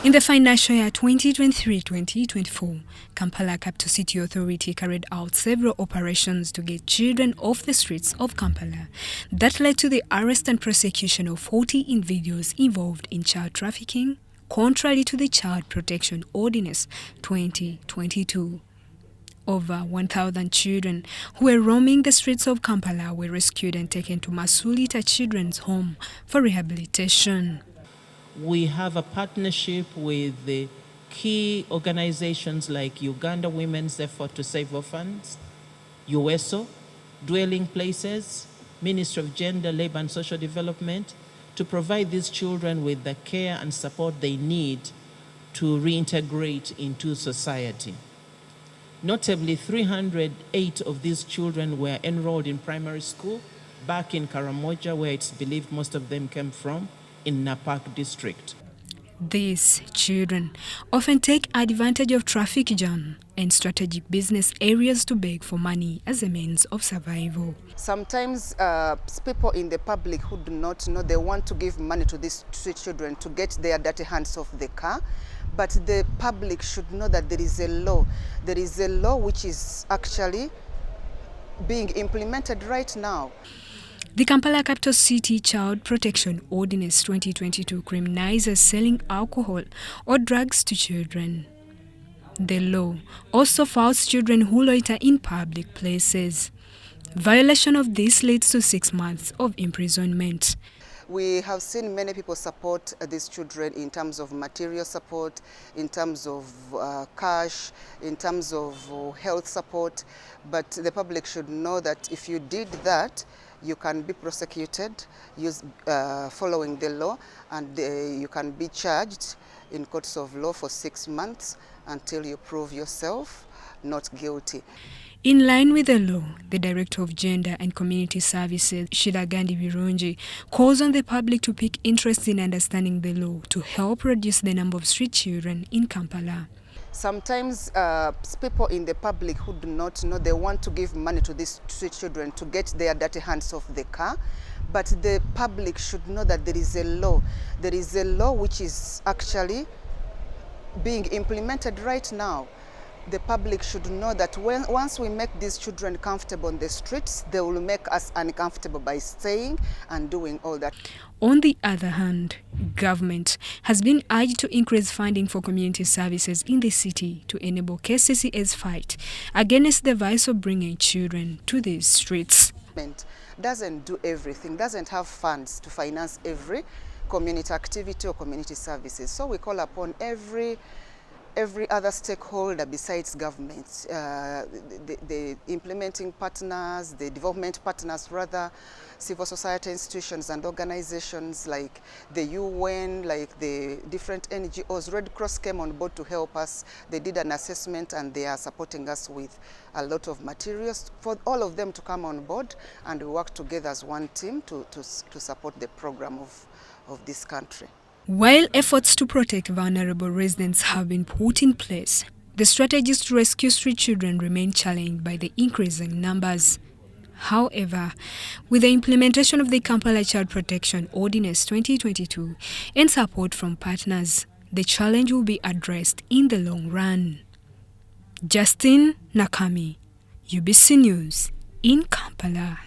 In the financial year 2023-2024, Kampala Capital City Authority carried out several operations to get children off the streets of Kampala. That led to the arrest and prosecution of 40 individuals involved in child trafficking, contrary to the Child Protection Ordinance 2022. Over 1,000 children who were roaming the streets of Kampala were rescued and taken to Masulita Children's Home for rehabilitation. We have a partnership with the key organizations like Uganda Women's Effort to Save Orphans, USO, Dwelling Places, Ministry of Gender, Labor and Social Development, to provide these children with the care and support they need to reintegrate into society. Notably, 308 of these children were enrolled in primary school back in Karamoja, where it's believed most of them came from, in Napak district. These children often take advantage of traffic jam and strategic business areas to beg for money as a means of survival. Sometimes people in the public who do not know, they want to give money to these children to get their dirty hands off the car. But the public should know that there is a law. There is a law which is actually being implemented right now. The Kampala Capital City Child Protection Ordinance 2022 criminalizes selling alcohol or drugs to children. The law also fouls children who loiter in public places. Violation of this leads to 6 months of imprisonment. We have seen many people support these children in terms of material support, in terms of cash, in terms of health support. But the public should know that if you did that, you can be prosecuted following the law, and you can be charged in courts of law for 6 months until you prove yourself not guilty. In line with the law, the Director of Gender and Community Services, Shilagandi Birungi, calls on the public to take interest in understanding the law to help reduce the number of street children in Kampala. Sometimes people in the public who do not know, they want to give money to these street children to get their dirty hands off the car. But the public should know that there is a law. There is a law which is actually being implemented right now. The public should know that once we make these children comfortable on the streets, they will make us uncomfortable by staying and doing all that. On the other hand, government has been urged to increase funding for community services in the city to enable KCCA's fight against the vice of bringing children to these streets. Doesn't do everything, doesn't have funds to finance every community activity or community services. So we call upon every other stakeholder besides government, the implementing partners, the development partners rather, civil society institutions and organizations like the UN, like the different NGOs. Red Cross came on board to help us. They did an assessment and they are supporting us with a lot of materials for all of them to come on board, and we work together as one team to support the program of this country. While efforts to protect vulnerable residents have been put in place, the strategies to rescue street children remain challenged by the increasing numbers. However, with the implementation of the Kampala Child Protection Ordinance 2022 and support from partners, the challenge will be addressed in the long run. Justin Nakami, UBC News in Kampala.